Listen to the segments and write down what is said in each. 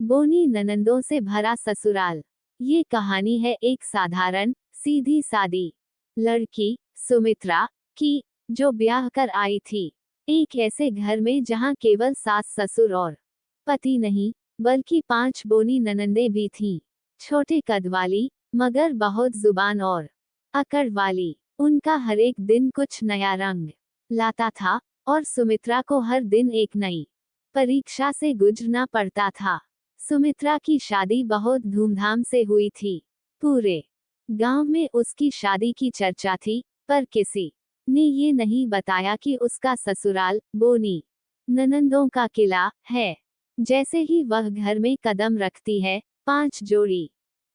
बोनी ननंदों से भरा ससुराल। ये कहानी है एक साधारण सीधी सादी लड़की सुमित्रा की, जो ब्याह कर आई थी एक ऐसे घर में जहां केवल सास ससुर और पति नहीं, बल्कि 5 बोनी ननंदें भी थीं। छोटे कद वाली, मगर बहुत जुबान और अकड़ वाली। उनका हर एक दिन कुछ नया रंग लाता था, और सुमित्रा को हर दिन एक नई परीक्षा से गुजरना पड़ता था। सुमित्रा की शादी बहुत धूमधाम से हुई थी। पूरे गांव में उसकी शादी की चर्चा थी, पर किसी ने ये नहीं बताया कि उसका ससुराल बोनी ननंदों का किला है। जैसे ही वह घर में कदम रखती है, 5 जोड़ी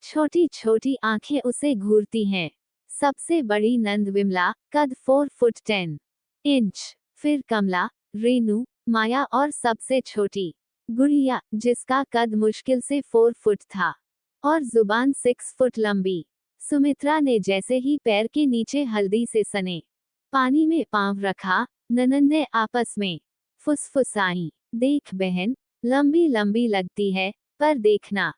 छोटी छोटी आंखें उसे घूरती हैं। सबसे बड़ी नंद विमला, कद 4 फुट 10 इंच। फिर कमला, रेनू, माया और सबसे छोटी गुड़िया, जिसका कद मुश्किल से 4 फुट था और जुबान 6 फुट लंबी। सुमित्रा ने जैसे ही पैर के नीचे हल्दी से सने पानी में पांव रखा, ननंदे आपस में फुसफुसाईं, देख बहन, लंबी लंबी लगती है, पर देखना,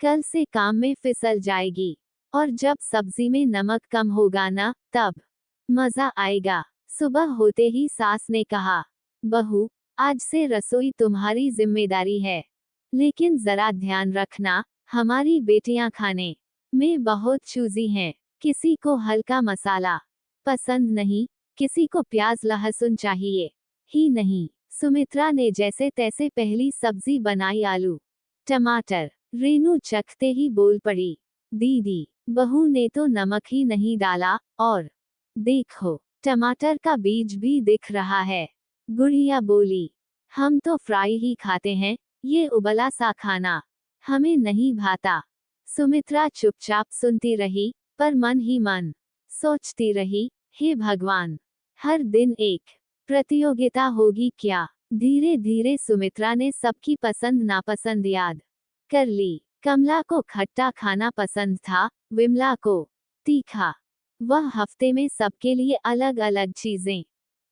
कल से काम में फिसल जाएगी, और जब सब्जी में नमक कम होगा ना, तब मजा आएगा। सुबह होते ही सास ने कहा, बहू, आज से रसोई तुम्हारी जिम्मेदारी है, लेकिन जरा ध्यान रखना, हमारी बेटियां खाने में बहुत चूजी हैं। किसी को हल्का मसाला पसंद नहीं, किसी को प्याज लहसुन चाहिए ही नहीं। सुमित्रा ने जैसे तैसे पहली सब्जी बनाई, आलू टमाटर। रेनू चखते ही बोल पड़ी, दीदी, बहू ने तो नमक ही नहीं डाला, और देखो, टमाटर का बीज भी दिख रहा है। गुड़िया बोली, हम तो फ्राई ही खाते हैं, ये उबला सा खाना हमें नहीं भाता। सुमित्रा चुपचाप सुनती रही, पर मन ही मन सोचती रही, हे भगवान, हर दिन एक प्रतियोगिता होगी क्या। धीरे धीरे सुमित्रा ने सबकी पसंद नापसंद याद कर ली। कमला को खट्टा खाना पसंद था, विमला को तीखा। वह हफ्ते में सबके लिए अलग अलग चीजें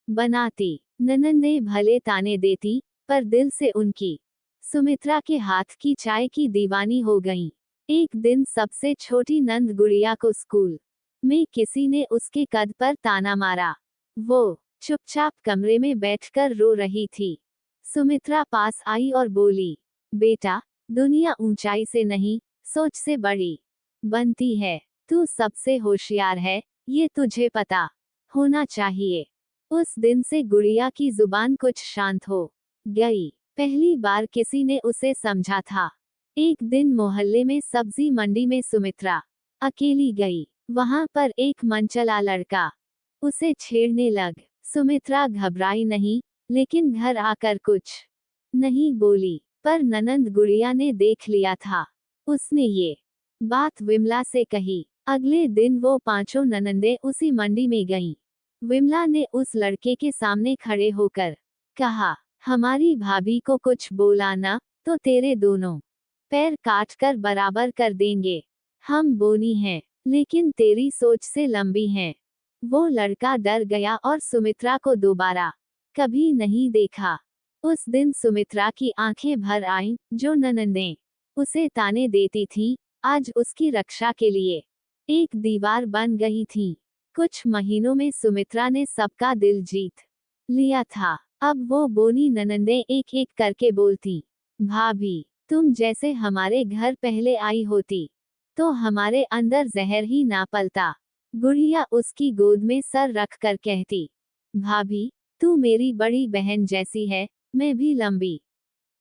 बनाती। ननंदे भले ताने देती, पर दिल से उनकी सुमित्रा के हाथ की चाय की दीवानी हो गईं। एक दिन सबसे छोटी नंद गुड़िया को स्कूल में किसी ने उसके कद पर ताना मारा। वो चुपचाप कमरे में बैठकर रो रही थी। सुमित्रा पास आई और बोली, बेटा, दुनिया ऊंचाई से नहीं, सोच से बड़ी बनती है। तू सबसे होशियार है, ये तुझे पता होना चाहिए। उस दिन से गुड़िया की जुबान कुछ शांत हो गई। पहली बार किसी ने उसे समझा था। एक दिन मोहल्ले में सब्जी मंडी में सुमित्रा अकेली गई। वहां पर एक मनचला लड़का उसे छेड़ने लग। सुमित्रा घबराई नहीं, लेकिन घर आकर कुछ नहीं बोली। पर ननंद गुड़िया ने देख लिया था। उसने ये बात विमला से कही। अगले दिन वो 5 ननंदे उसी मंडी में गईं। विमला ने उस लड़के के सामने खड़े होकर कहा, हमारी भाभी को कुछ बोला ना, तो तेरे दोनों पैर काट कर बराबर कर देंगे। हम बोनी हैं, लेकिन तेरी सोच से लंबी हैं। वो लड़का डर गया और सुमित्रा को दोबारा कभी नहीं देखा। उस दिन सुमित्रा की आंखें भर आईं। जो ननंदें उसे ताने देती थीं, आज उसकी रक्षा के लिए एक दीवार बन गई थीं। कुछ महीनों में सुमित्रा ने सबका दिल जीत लिया था। अब वो बोनी ननंदें एक एक करके बोलती, भाभी, तुम जैसे हमारे घर पहले आई होती, तो हमारे अंदर जहर ही ना पलता। गुड़िया उसकी गोद में सर रख कर कहती, भाभी, तू मेरी बड़ी बहन जैसी है, मैं भी लंबी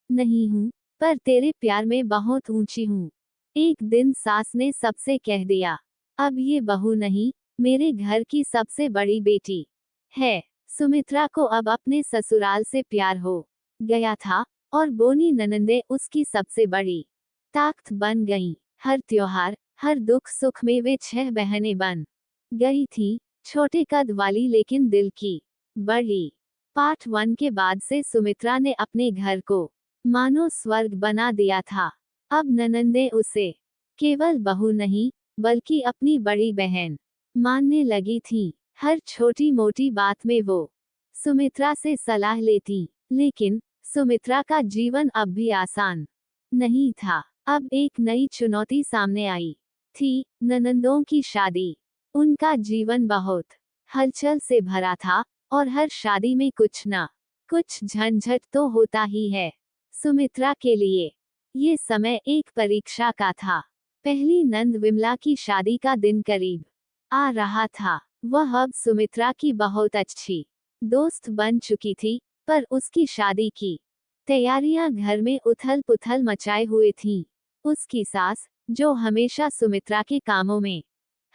नहीं हूँ, पर तेरे प्यार में बहुत ऊंची हूँ। एक दिन सास ने सबसे कह दिया, अब ये बहू नहीं, मेरे घर की सबसे बड़ी बेटी है। सुमित्रा को अब अपने ससुराल से प्यार हो गया था, और बोनी ननंदे उसकी सबसे बड़ी ताकत बन गईं। हर त्योहार, हर दुख सुख में वे 6 बहनें बन गई थीं, छोटे कद वाली लेकिन दिल की बड़ी। पार्ट 1 के बाद से सुमित्रा ने अपने घर को मानो स्वर्ग बना दिया था। अब ननंदे उसे केवल बहू नहीं, बल्कि अपनी बड़ी बहन मानने लगी थीं। हर छोटी मोटी बात में वो सुमित्रा से सलाह लेती। लेकिन सुमित्रा का जीवन अब भी आसान नहीं था। अब एक नई चुनौती सामने आई थी, ननंदों की शादी। उनका जीवन बहुत हलचल से भरा था, और हर शादी में कुछ न कुछ झंझट तो होता ही है। सुमित्रा के लिए ये समय एक परीक्षा का था। पहली नंद विमला की शादी का दिन करीब आ रहा था। वह अब सुमित्रा की बहुत अच्छी दोस्त बन चुकी थी, पर उसकी शादी की तैयारियां घर में उथल पुथल मचाए हुए थीं। उसकी सास, जो हमेशा सुमित्रा के कामों में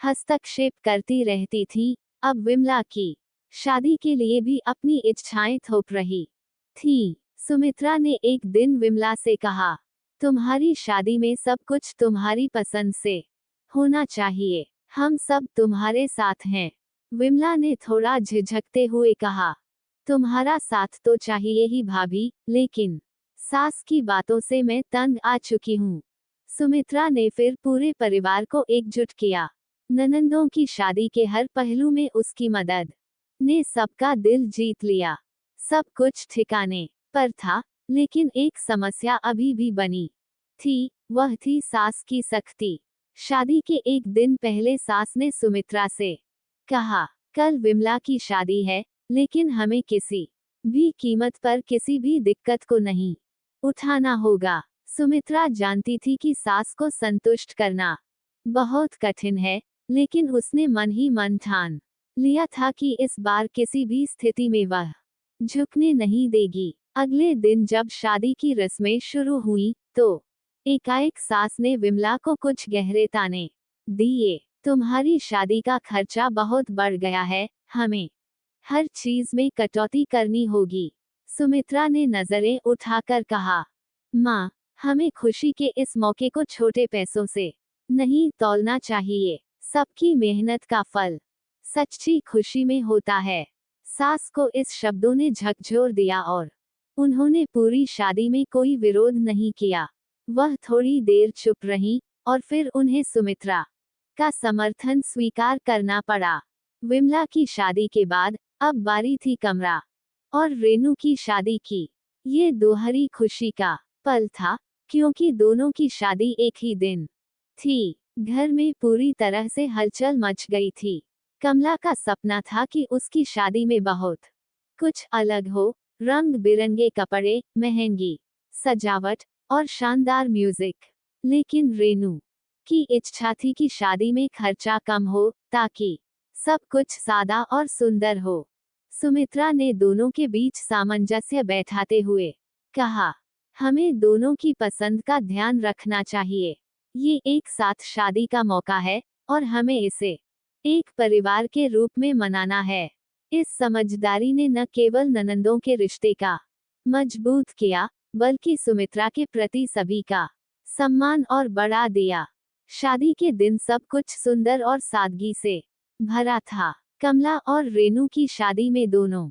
हस्तक्षेप करती रहती थी, अब विमला की शादी के लिए भी अपनी इच्छाएं थोप रही थी। सुमित्रा ने एक दिन विमला से कहा, तुम्हारी शादी में सब कुछ तुम्हारी पसंद से होना चाहिए। हम सब तुम्हारे साथ हैं। विमला ने थोड़ा झिझकते हुए कहा, तुम्हारा साथ तो चाहिए ही भाभी, लेकिन सास की बातों से मैं तंग आ चुकी हूँ। सुमित्रा ने फिर पूरे परिवार को एकजुट किया। ननंदों की शादी के हर पहलू में उसकी मदद ने सबका दिल जीत लिया। सब कुछ ठिकाने पर था, लेकिन एक समस्या अभी भी बनी थी, वह थी सास की सख्ती। शादी के एक दिन पहले सास ने सुमित्रा से कहा, कल विमला की शादी है, लेकिन हमें किसी भी कीमत पर किसी भी दिक्कत को नहीं उठाना होगा। सुमित्रा जानती थी कि सास को संतुष्ट करना बहुत कठिन है, लेकिन उसने मन ही मन ठान लिया था कि इस बार किसी भी स्थिति में वह झुकने नहीं देगी। अगले दिन जब शादी की रस्में शुरू हुई, तो एकाएक सास ने विमला को कुछ गहरे ताने दिए। तुम्हारी शादी का खर्चा बहुत बढ़ गया है, हमें हर चीज में कटौती करनी होगी। सुमित्रा ने नजरें उठाकर कहा, माँ, हमें खुशी के इस मौके को छोटे पैसों से नहीं तौलना चाहिए। सबकी मेहनत का फल सच्ची खुशी में होता है। सास को इस शब्दों ने झकझोर दिया और उन्होंने पूरी शादी में कोई विरोध नहीं किया। वह थोड़ी देर चुप रहीं, और फिर उन्हें सुमित्रा का समर्थन स्वीकार करना पड़ा। विमला की शादी के बाद अब बारी थी कमरा और रेनू की शादी की। ये दोहरी खुशी का पल था, क्योंकि दोनों की शादी एक ही दिन थी। घर में पूरी तरह से हलचल मच गई थी। कमला का सपना था कि उसकी शादी में बहुत कुछ अलग हो, रंग बिरंगे कपड़े, महंगी सजावट और शानदार म्यूजिक। लेकिन रेनू की इच्छा थी कि शादी में खर्चा कम हो, ताकि सब कुछ सादा और सुंदर हो। सुमित्रा ने दोनों के बीच सामंजस्य बैठाते हुए कहा, हमें दोनों की पसंद का ध्यान रखना चाहिए। ये एक साथ शादी का मौका है, और हमें इसे एक परिवार के रूप में मनाना है। इस समझदारी ने न केवल ननंदों के रिश्ते का मजबूत किया, बल्कि सुमित्रा के प्रति सभी का सम्मान और बढ़ा दिया। शादी के दिन सब कुछ सुंदर और सादगी से भरा था। कमला और रेनू की शादी में दोनों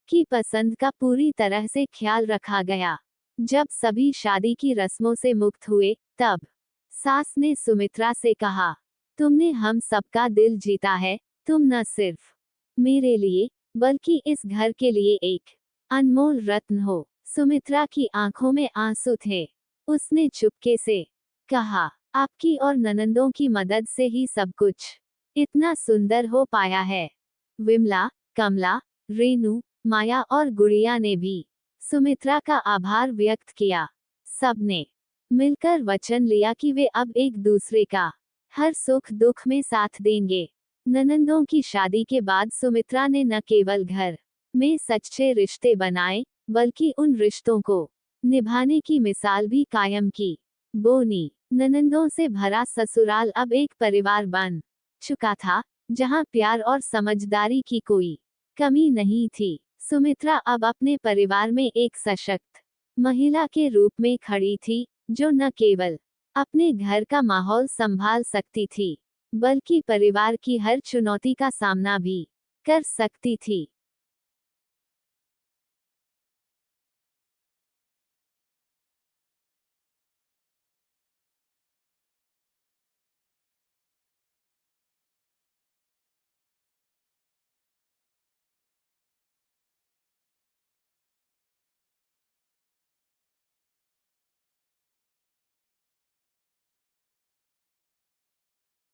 की पसंद का पूरी तरह से ख्याल रखा गया। जब सभी शादी की रस्मों से मुक्त हुए, तब सास ने सुमित्रा से कहा, तुमने हम सबका दिल जीता है। तुम न सिर्फ मेरे लिए, बल्कि इस घर के लिए एक अनमोल रत्न हो। सुमित्रा की आंखों में आंसू थे। उसने चुपके से कहा, आपकी और ननंदों की मदद से ही सब कुछ इतना सुंदर हो पाया है। विमला, कमला, रेनू, माया और गुड़िया ने भी सुमित्रा का आभार व्यक्त किया। सबने मिलकर वचन लिया कि वे अब एक दूसरे का हर सुख दुख में साथ देंगे। ननंदों की शादी के बाद सुमित्रा ने न केवल घर में सच्चे रिश्ते बनाए, बल्कि उन रिश्तों को निभाने की मिसाल भी कायम की। बोनी ननंदों से भरा ससुराल अब एक परिवार बन चुका था, जहां प्यार और समझदारी की कोई कमी नहीं थी। सुमित्रा अब अपने परिवार में एक सशक्त महिला के रूप में खड़ी थी, जो न केवल अपने घर का माहौल संभाल सकती थी, बल्कि परिवार की हर चुनौती का सामना भी कर सकती थी।